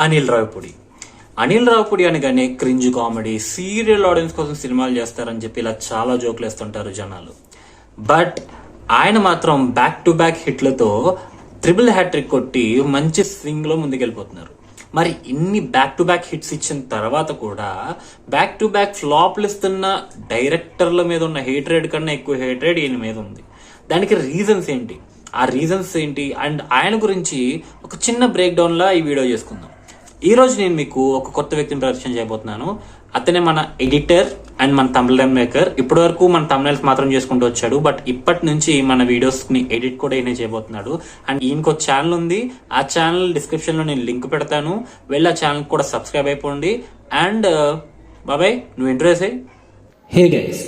అనిల్ రావిపూడి. అనిల్ రావిపూడి అనగానే cringe comedy, serial audience కోసం సినిమాలు చేస్తారని చెప్పి ఇలా చాలా జోకులు వేస్తుంటారు జనాలు. బట్ ఆయన మాత్రం బ్యాక్ టు బ్యాక్ హిట్లతో ట్రిపుల్ హ్యాట్రిక్ కొట్టి మంచి స్వింగ్ లో ముందుకెళ్ళిపోతున్నారు. మరి ఇన్ని బ్యాక్ టు బ్యాక్ హిట్స్ ఇచ్చిన తర్వాత కూడా బ్యాక్ టు బ్యాక్ ఫ్లాప్లు ఇస్తున్న డైరెక్టర్ల మీద ఉన్న హేట్రేడ్ కన్నా ఎక్కువ హేట్రేడ్ ఈయన మీద ఉంది. దానికి రీజన్స్ ఏంటి, ఆ రీజన్స్ ఏంటి అండ్ ఆయన గురించి ఒక చిన్న బ్రేక్ డౌన్ లా ఈ వీడియో చేసుకుందాం. ఈ రోజు నేను మీకు ఒక కొత్త వ్యక్తిని పరిచయం చేయబోతున్నాను. అతనే మన ఎడిటర్ అండ్ మన థంబ్నెయిల్ మేకర్. ఇప్పటి వరకు మన థంబ్నెయిల్స్ మాత్రం చేసుకుంటూ వచ్చాడు, బట్ ఇప్పటి నుంచి మన వీడియోస్ ని ఎడిట్ కూడా ఈయన చేయబోతున్నాడు. అండ్ ఈయనకు ఒక ఛానల్ ఉంది, ఆ ఛానల్ డిస్క్రిప్షన్ లో నేను లింక్ పెడతాను, వెళ్ళి ఆ ఛానల్ కూడా సబ్స్క్రైబ్ అయిపోండి. అండ్ బాబాయ్ నువ్వు ఇంట్రెస్ట్ అయ్యి. హే గైస్,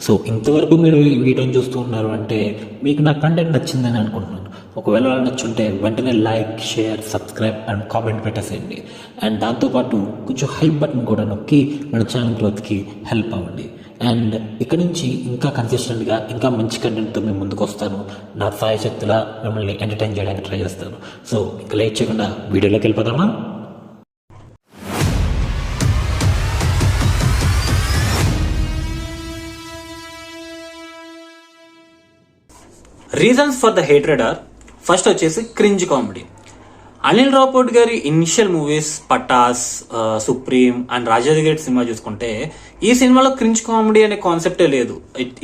సో ఇంతవరకు మీరు ఈ వీడియోని చూస్తూ ఉన్నారు అంటే మీకు నా కంటెంట్ నచ్చిందని అనుకుంటున్నాను. ఒకవేళ నచ్చుంటే వెంటనే like, share, subscribe and comment పెట్టేసేయండి. అండ్ దాంతోపాటు కొంచెం హైప్ బటన్ కూడా నొక్కి మన ఛానల్ గ్రోత్కి హెల్ప్ అవ్వండి. అండ్ ఇక్కడ నుంచి ఇంకా కన్సిస్టెంట్గా ఇంకా మంచి కంటెంట్తో మేము ముందుకు వస్తాను. నా సాయశక్తిలా మిమ్మల్ని ఎంటర్టైన్ చేయడానికి ట్రై చేస్తాను. సో ఇంకా లేట్ చేయకుండా వీడియోలోకి వెళ్ళిపోదామా? Reasons for the hatred are, first వచ్చేసి క్రింజ్ కామెడీ. అనిల్ రావిపూడి గారి initial movies Pataas, supreme and Raja the great cinema చూసుకుంటే ఈ సినిమాలో క్రింజ్ కామెడీ అనే కాన్సెప్టే లేదు.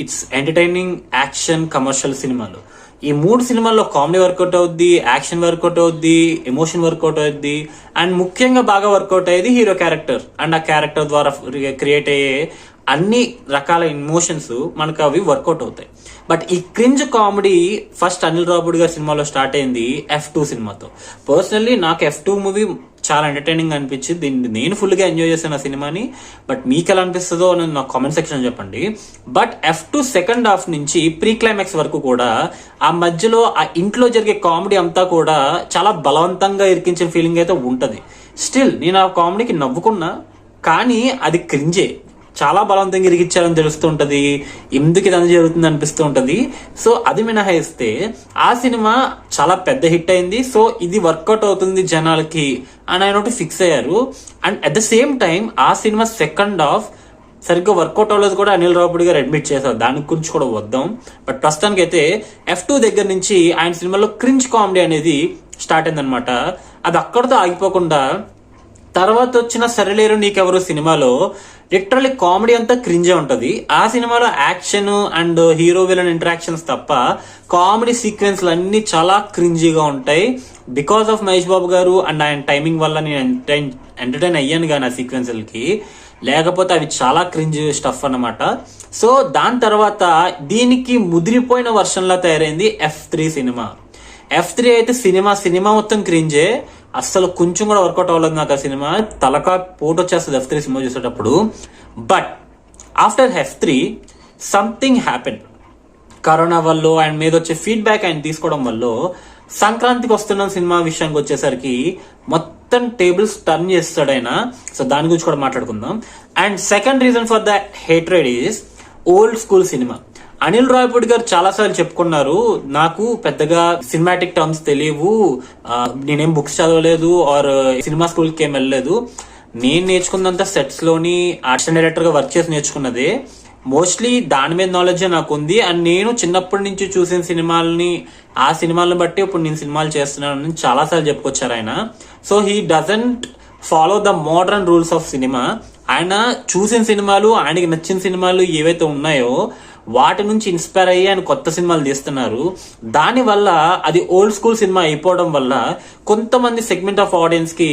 ఇట్స్ ఎంటర్టైనింగ్ యాక్షన్ కమర్షియల్ సినిమాలు. ఈ 3 సినిమాల్లో కామెడీ వర్కౌట్ అవుద్ది, యాక్షన్ వర్కౌట్ అవుద్ది, ఎమోషన్ వర్కౌట్ అవుద్ది అండ్ ముఖ్యంగా బాగా వర్కౌట్ అయ్యేది హీరో క్యారెక్టర్. అండ్ ఆ క్యారెక్టర్ ద్వారా క్రియేట్ అయ్యే అన్ని రకాల ఎమోషన్స్ మనకు అవి వర్కౌట్ అవుతాయి. బట్ ఈ cringe comedy first Anil Ravipudi గారి సినిమాలో స్టార్ట్ అయింది F2 సినిమాతో. పర్సనల్లీ నాకు F2 మూవీ చాలా ఎంటర్టైనింగ్ అనిపించింది. దీన్ని నేను ఫుల్ గా ఎంజాయ్ చేశాను ఆ సినిమాని. బట్ మీకు ఎలా అనిపిస్తుందో నేను నాకు కామెంట్ సెక్షన్ చెప్పండి. బట్ F2 సెకండ్ హాఫ్ నుంచి ప్రీ క్లైమాక్స్ వరకు కూడా ఆ మధ్యలో ఆ ఇంట్లో జరిగే కామెడీ అంతా కూడా చాలా బలవంతంగా ఇరికించిన ఫీలింగ్ అయితే ఉంటది. స్టిల్ నేను ఆ కామెడీకి నవ్వుకున్నా, కానీ అది క్రింజే. చాలా బలవంతంగా ఇరికిచ్చారని తెలుస్తూ ఉంటది, ఎందుకు ఇదంతా జరుగుతుంది అనిపిస్తూ ఉంటది. సో అది మినహాయిస్తే ఆ సినిమా చాలా పెద్ద హిట్ అయింది. సో ఇది వర్కౌట్ అవుతుంది జనాలకి అని ఆయన ఒకటి ఫిక్స్ అయ్యారు. And at the same time ఆ సినిమా సెకండ్ హాఫ్ సరిగ్గా వర్కౌట్ అవ్వలేదు కూడా అనిల్ రావిపూడి గారు అడ్మిట్ చేశారు. దాని గురించి కూడా వద్దాం. బట్ ప్రస్తుతానికి అయితే F2 దగ్గర నుంచి ఆయన సినిమాలో క్రింజ్ కామెడీ అనేది స్టార్ట్ అయిందనమాట. అది అక్కడితో ఆగిపోకుండా తర్వాత వచ్చిన సరిలేరు నీకెవరు సినిమాలో లిటరల్లీ కామెడీ అంతా క్రింజే ఉంటది. ఆ సినిమాలో action and hero villain interactions తప్ప కామెడీ సీక్వెన్స్లు అన్ని చాలా క్రింజీగా ఉంటాయి. బికాస్ ఆఫ్ మహేష్ బాబు గారు అండ్ ఆయన టైమింగ్ వల్ల నేను ఎంటర్టైన్ అయ్యాను కానీ ఆ సీక్వెన్స్లకి, లేకపోతే అవి చాలా క్రింజ్ స్టఫ్ అన్నమాట. సో దాని తర్వాత దీనికి ముదిరిపోయిన వర్షన్ లా తయారైంది F3 సినిమా. F3 అయితే సినిమా మొత్తం క్రింజే, అస్సలు కొంచెం కూడా వర్కౌట్ అవ్వలేదు నాకు ఆ సినిమా. తలకా పోటు వచ్చేస్తుంది F3 సినిమా చూసేటప్పుడు. But after F3 something happen. Corona వల్ల ఆయన మీద వచ్చే ఫీడ్బ్యాక్ ఆయన తీసుకోవడం వల్ల సంక్రాంతికి వస్తున్న సినిమా విషయానికి వచ్చేసరికి మొత్తం టేబుల్స్ టర్న్ చేస్తాడు ఆయన. సో దాని గురించి కూడా మాట్లాడుకుందాం. And second reason for the hatred is old school cinema. Anil Ravipudi గారు చాలా సార్లు చెప్పుకున్నారు, నాకు పెద్దగా సినిమాటిక్ టర్మ్స్ తెలియవు, నేనేం బుక్స్ చదవలేదు ఆర్ సినిమా స్కూల్కి ఏం వెళ్ళలేదు, నేను నేర్చుకున్నంత సెట్స్ లోని ఆర్ట్స్ డైరెక్టర్ గా వర్క్ చేసి నేర్చుకున్నదే, మోస్ట్లీ దాని మీద నాలెడ్జ్ నాకు ఉంది. అండ్ నేను చిన్నప్పటి నుంచి చూసిన సినిమాలని ఆ సినిమాలను బట్టి ఇప్పుడు నేను సినిమాలు చేస్తున్నాను చాలా సార్లు చెప్పుకొచ్చారు ఆయన. So he doesn't follow the modern rules of cinema. ఆయన చూసిన సినిమాలు, ఆయనకి నచ్చిన సినిమాలు ఏవైతే ఉన్నాయో వాటి నుంచి ఇన్స్పైర్ అయ్యి ఆయన కొత్త సినిమాలు తీస్తున్నారు. దానివల్ల అది ఓల్డ్ స్కూల్ సినిమా అయిపోవడం వల్ల కొంతమంది సెగ్మెంట్ ఆఫ్ ఆడియన్స్ కి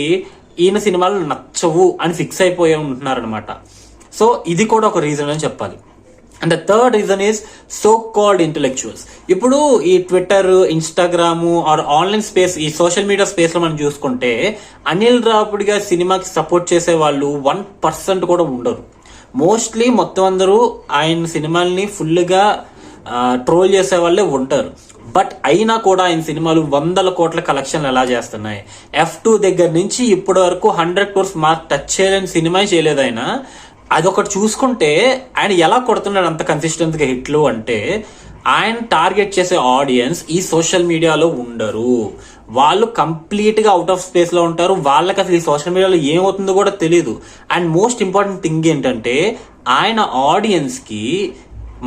ఈయన సినిమాలు నచ్చవు అని ఫిక్స్ అయిపోయి ఉంటున్నారు అనమాట. సో ఇది కూడా ఒక రీజన్ అని చెప్పాలి. And the third reason is so called intellectuals. ఇప్పుడు ఈ Twitter, Instagram or online space, ఈ సోషల్ మీడియా స్పేస్ లో మనం చూసుకుంటే అనిల్ రావిపూడి గారి సినిమాకి సపోర్ట్ చేసే వాళ్ళు 1% కూడా ఉండరు. మోస్ట్లీ మొత్తం అందరూ ఆయన సినిమాల్ని ఫుల్ గా ట్రోల్ చేసే వాళ్ళే ఉంటారు. బట్ అయినా కూడా ఆయన సినిమాలు 100 కోట్ల కలెక్షన్లు ఎలా చేస్తున్నాయి. F2 దగ్గర నుంచి ఇప్పటి వరకు 100 crores మార్క్ టచ్ చేయలేని సినిమా చేయలేదు ఆయన. అదొకటి చూసుకుంటే ఆయన ఎలా కొడుతున్నాడు అంత కన్సిస్టెంట్ గా హిట్లు అంటే, ఆయన టార్గెట్ చేసే ఆడియన్స్ ఈ సోషల్ మీడియాలో ఉండరు. వాళ్ళు కంప్లీట్ గా అవుట్ ఆఫ్ స్పేస్ లో ఉంటారు. వాళ్ళకి అసలు ఈ సోషల్ మీడియాలో ఏమవుతుందో కూడా తెలియదు. అండ్ మోస్ట్ ఇంపార్టెంట్ థింగ్ ఏంటంటే ఆయన ఆడియన్స్ కి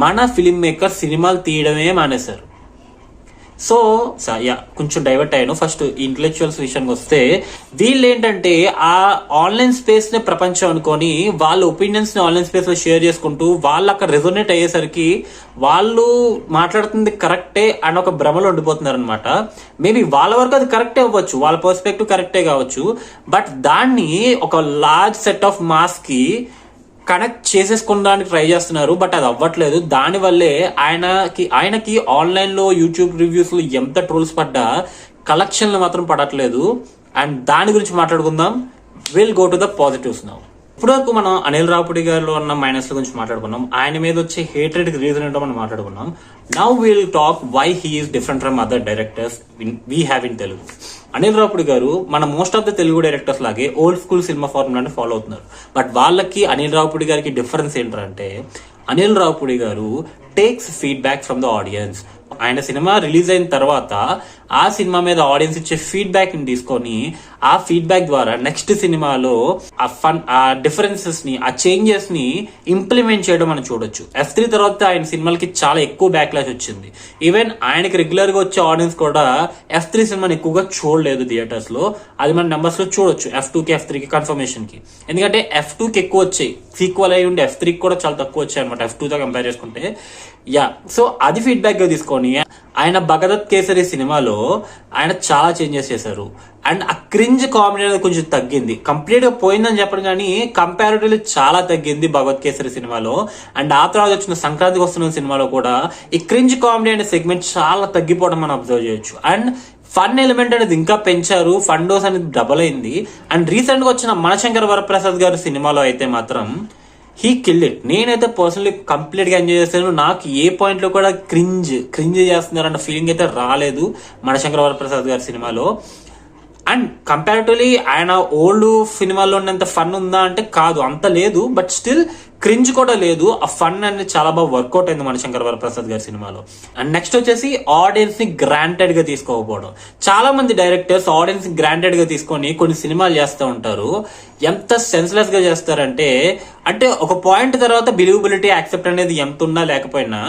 మన ఫిల్మ్ మేకర్ సినిమాలు తీయడమే మానేశారు. సో కొంచెం డైవర్ట్ అయ్యాను. ఫస్ట్ ఇంటలెక్చువల్స్ విషయానికి వస్తే వీళ్ళు ఏంటంటే ఆ ఆన్లైన్ స్పేస్ ని ప్రపంచం అనుకొని వాళ్ళ ఒపీనియన్స్ ని ఆన్లైన్ స్పేస్ లో షేర్ చేసుకుంటూ వాళ్ళు అక్కడ రెజోనేట్ అయ్యేసరికి వాళ్ళు మాట్లాడుతుంది కరెక్టే అని ఒక భ్రమలో ఉండిపోతున్నారు అనమాట. మేబీ వాళ్ళ వరకు అది కరెక్టే అవ్వచ్చు, వాళ్ళ పర్స్పెక్టివ్ కరెక్టే కావచ్చు, బట్ దాన్ని ఒక లార్జ్ సెట్ ఆఫ్ మాస్ కి కనెక్ట్ చేసేసుకోవడానికి ట్రై చేస్తున్నారు. బట్ అది అవ్వట్లేదు. దానివల్లే ఆయనకి ఆన్లైన్ లో యూట్యూబ్ రివ్యూస్ లో ఎంత ట్రోల్స్ పడ్డా కలెక్షన్లు మాత్రం పడట్లేదు. అండ్ దాని గురించి మాట్లాడుకుందాం. Will go to the positives now. ఇప్పటివరకు మనం అనిల్ రావుపూడి గారిలో ఉన్న మైనస్ గురించి మాట్లాడుకున్నాం. ఆయన మీద వచ్చే హేట్రెడ్ కి రీజన్ ఏంటో మనం మాట్లాడుకున్నాం. Now we'll talk why he is different from other directors we have in Telugu. Anil Ravipudi garu మన most of the Telugu directors లాగే ఓల్డ్ స్కూల్ సినిమా ఫార్ములాని ఫాలో అవుతున్నారు. బట్ వాళ్ళకి అనిల్ రావుపూడి గారికి డిఫరెన్స్ ఏంటంటే Anil Ravipudi garu takes feedback from the audience. ఆయన సినిమా రిలీజ్ అయిన తర్వాత ఆ సినిమా మీద ఆడియన్స్ ఇచ్చే ఫీడ్బ్యాక్ ని తీసుకొని ఆ ఫీడ్బ్యాక్ ద్వారా నెక్స్ట్ సినిమాలో ఆ డిఫరెన్సెస్ ని, ఆ చేంజెస్ ని ఇంప్లిమెంట్ చేయడం మనం చూడొచ్చు. F3 తర్వాత ఆయన సినిమాలకి చాలా ఎక్కువ బ్యాక్లాష్ వచ్చింది. ఈవెన్ ఆయనకి రెగ్యులర్ గా వచ్చే ఆడియన్స్ కూడా F3 సినిమాని ఎక్కువగా చూడలేదు థియేటర్స్ లో. అది మన నెంబర్స్ లో చూడొచ్చు. F2 కి F3 కి కన్ఫర్మేషన్ కి, ఎందుకంటే F2 కి ఎక్కువ వచ్చాయి, సీక్వల్ అయి ఉండి F3 కి కూడా చాలా తక్కువ వచ్చాయి అనమాట F2 తో కంపేర్ చేసుకుంటే. సో అది ఫీడ్బ్యాక్ గా తీసుకొని ఆయన భగదత్ కేసరి సినిమాలో ఆయన చాలా చేంజెస్ చేశారు. అండ్ ఆ క్రింజ్ కామెడీ అనేది కొంచెం తగ్గింది. కంప్లీట్ గా పోయిందని చెప్పడం కానీ కంపారిటివ్లీ చాలా తగ్గింది భగవత్ కేసరి సినిమాలో. అండ్ ఆ తర్వాత వచ్చిన సంక్రాంతికి వస్తున్న సినిమాలో కూడా ఈ క్రింజ్ కామెడీ అనే సెగ్మెంట్ చాలా తగ్గిపోవడం మనం అబ్జర్వ్ చేయొచ్చు. అండ్ ఫన్ ఎలిమెంట్ అనేది ఇంకా పెంచారు. ఫన్ డోస్ అనేది డబల్ అయింది. అండ్ రీసెంట్ గా వచ్చిన మనశంకర వరప్రసాద్ గారి సినిమాలో అయితే మాత్రం హీ కిల్డ్ ఇట్. నేనైతే పర్సనలీ కంప్లీట్ గా ఎంజాయ్ చేశాను. నాకు ఏ పాయింట్ లో కూడా క్రింజ్ చేస్తున్నారన్న ఫీలింగ్ అయితే రాలేదు మనశంకర వరప్రసాద్ గారి సినిమాలో. అండ్ కంపారిటివ్లీ ఆయన ఓల్డ్ సినిమాల్లో ఉన్నంత ఫన్ ఉందా అంటే కాదు, అంత లేదు. బట్ స్టిల్ క్రింజ్ కూడా లేదు. ఆ ఫన్ అనేది చాలా బాగా వర్కౌట్ అయింది మనశంకర వరప్రసాద్ గారి సినిమాలో. అండ్ నెక్స్ట్ వచ్చేసి ఆడియన్స్ ని గ్రాంటెడ్ గా తీసుకోకపోవడం. చాలా మంది డైరెక్టర్స్ ఆడియన్స్ ని గ్రాంటెడ్ గా తీసుకొని కొన్ని సినిమాలు చేస్తూ ఉంటారు. ఎంత సెన్స్లెస్ గా చేస్తారంటే, అంటే ఒక పాయింట్ తర్వాత బిలీవబిలిటీ, యాక్సెప్ట్ అనేది ఎంత ఉన్నా లేకపోయినా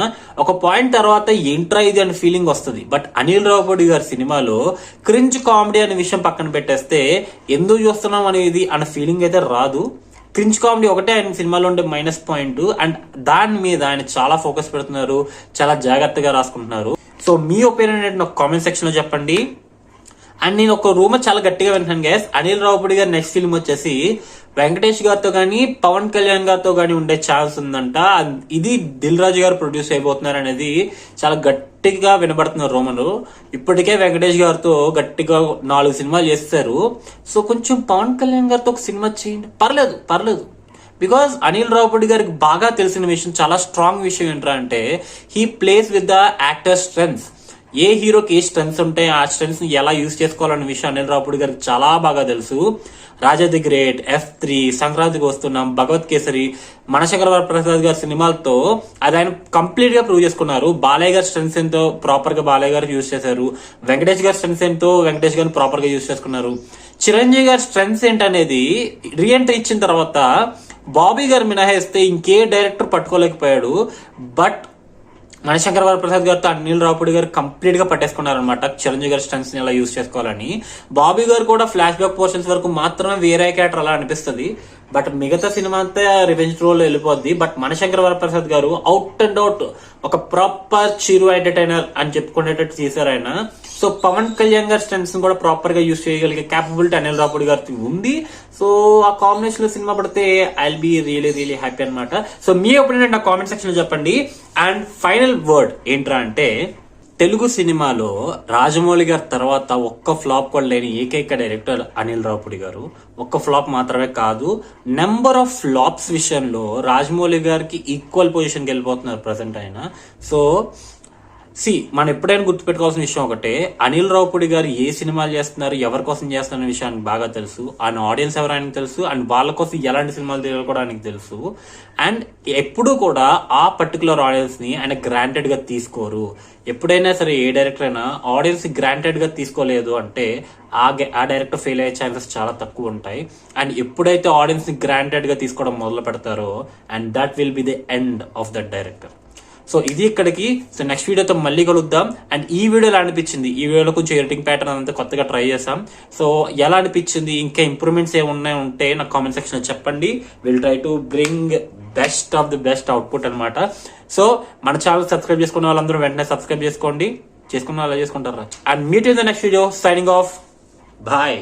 ఒక పాయింట్ తర్వాత ఏంట్రా ఇది అనే ఫీలింగ్ వస్తుంది. బట్ అనిల్ రావుపూడి గారి సినిమాలో క్రింజ్ కామెడీ అనే విషయం పక్కన పెట్టేస్తే ఎందుకు చూస్తున్నాం అనేది అన్న ఫీలింగ్ అయితే రాదు. క్రింజ్ కామెడీ ఒకటే ఆయన సినిమాలో ఉండే మైనస్ పాయింట్. అండ్ దాని మీద ఆయన చాలా ఫోకస్ పెడుతున్నారు, చాలా జాగ్రత్తగా రాసుకుంటున్నారు. సో మీ ఒపీనియన్ ఏంటి నాకు కామెంట్ సెక్షన్ లో చెప్పండి. అండ్ నేను ఒక రూమర్ చాలా గట్టిగా వింటాను గైస్, అనిల్ రావుపూడి గారి నెక్స్ట్ ఫిల్మ్ వచ్చేసి వెంకటేష్ గారితో గానీ పవన్ కళ్యాణ్ గారితో గానీ ఉండే ఛాన్స్ ఉందంట. ఇది దిల్ రాజు గారు ప్రొడ్యూస్ అయిపోతున్నారు అనేది చాలా గట్టిగా వినబడుతున్నారు రూమర్లు. ఇప్పటికే వెంకటేష్ గారితో గట్టిగా 4 సినిమాలు చేస్తారు. సో కొంచెం పవన్ కళ్యాణ్ గారితో ఒక సినిమా చేయండి, పర్లేదు. బికాస్ అనిల్ రావుపూడి గారికి బాగా తెలిసిన విషయం, చాలా స్ట్రాంగ్ విషయం ఏంటంటే he plays with the actor strengths. ఏ హీరోకి ఏ స్ట్రెంగ్స్ ఉంటాయి, ఆ స్ట్రెంగ్స్ ని ఎలా యూజ్ చేసుకోవాలనే విషయం అనిల్ రావుపూడి గారికి చాలా బాగా తెలుసు. రాజా ది గ్రేట్, F3, సంక్రాంతికి వస్తున్నాం, భగవత్ కేసరి, మనశంకర వరప్రసాద్ గారి సినిమాలతో అది ఆయన కంప్లీట్ గా ప్రూవ్ చేసుకున్నారు. బాలయ్య గారి స్ట్రెంగ్స్ ఎంతో ప్రాపర్ గా బాలయ్య గారు యూజ్ చేశారు. వెంకటేష్ గారి స్ట్రెంగ్స్ ఎంతో వెంకటేష్ గారిని ప్రాపర్ గా యూజ్ చేసుకున్నారు. చిరంజీవి గారి స్ట్రెంగ్స్ ఏంటనేది రీఎంట్రీ ఇచ్చిన తర్వాత బాబీ గారు మినహాయిస్తే ఇంకే డైరెక్టర్ పట్టుకోలేకపోయాడు. బట్ మనశంకర వరప్రసాద్ గారితో అనిల్ రావుపూడి గారు కంప్లీట్ గా పట్టేసుకున్నారనమాట చిరంజీవి గారి స్ట్రెంగ్స్ ని ఎలా యూజ్ చేసుకోవాలని. బాబీ గారు కూడా ఫ్లాష్ బ్యాక్ పోర్షన్స్ వరకు మాత్రమే వేరే క్యారెక్టర్ అలా అనిపిస్తుంది. బట్ మిగతా సినిమా అంతా రివెంజ్ రోల్ వెళ్ళిపోద్ది. బట్ మనశంకర వరప్రసాద్ గారు అవుట్ అండ్ అవుట్ ఒక ప్రాపర్ చిరు ఎంటర్టైనర్ అని చెప్పుకునేటట్టు చేశారు ఆయన. సో పవన్ కళ్యాణ్ గారి స్ట్రెంగ్స్ కూడా ప్రాపర్ గా యూజ్ చేయగలిగే క్యాపబిలిటీ అనిల్ రావుపూడి గారికి ఉంది. సో ఆ కాంబినేషన్ లో సినిమా పడితే I will be really happy అనమాట. సో మీ ఒపీనియన్ నా కామెంట్ సెక్షన్ లో చెప్పండి. అండ్ ఫైనల్ వర్డ్ ఏంట్రా అంటే, తెలుగు సినిమాలో రాజమౌళి గారి తర్వాత ఒక్క ఫ్లాప్ కూడా లేని ఏకైక డైరెక్టర్ అనిల్ రావుపూడి గారు. ఒక్క ఫ్లాప్ మాత్రమే కాదు, నెంబర్ ఆఫ్ ఫ్లాప్స్ విషయంలో రాజమౌళి గారికి ఈక్వల్ పొజిషన్కి వెళ్ళిపోతున్నారు ప్రజెంట్ ఆయన. సో మనం ఎప్పుడైనా గుర్తుపెట్టుకోవాల్సిన విషయం ఒకటే, అనిల్ రావుపూడి గారు ఏ సినిమాలు చేస్తున్నారు, ఎవరి కోసం చేస్తున్న విషయానికి బాగా తెలుసు, ఆయన ఆడియన్స్ ఎవరు ఆయనకు తెలుసు, అండ్ వాళ్ళ కోసం ఎలాంటి సినిమాలు తీయాలో కూడా ఆయనకు తెలుసు. అండ్ ఎప్పుడూ కూడా ఆ పర్టికులర్ ఆడియన్స్ ని ఆయన గ్రాంటెడ్ గా తీసుకోరు. ఎప్పుడైనా సరే ఏ డైరెక్టర్ అయినా ఆడియన్స్ గ్రాంటెడ్ గా తీసుకోలేదు అంటే ఆ డైరెక్టర్ ఫెయిల్ అయ్యే ఛాన్సెస్ చాలా తక్కువ ఉంటాయి. అండ్ ఎప్పుడైతే ఆడియన్స్ ని గ్రాంటెడ్ గా తీసుకోవడం మొదలు పెడతారో, and that will be the end of that director. So ఇది ఇక్కడికి. సో నెక్స్ట్ వీడియోతో మళ్ళీ కలుద్దాం. అండ్ ఈ వీడియో ఎలా అనిపించింది, ఈ వీడియోలో కొంచెం ఎడిటింగ్ ప్యాటర్న్ అంతా కొత్తగా ట్రై చేసాం. సో ఎలా అనిపించింది, ఇంకా ఇంప్రూవ్మెంట్స్ ఏమున్నా ఉంటే నాకు కామెంట్ సెక్షన్ లో చెప్పండి. Will try to bring best of the best output అనమాట. సో మన ఛానల్ సబ్స్క్రైబ్ చేసుకున్న వాళ్ళందరూ వెంటనే సబ్స్క్రైబ్ చేసుకున్న వాళ్ళు అలా చేసుకుంటారా. And meet in the next video. Signing off. Bye.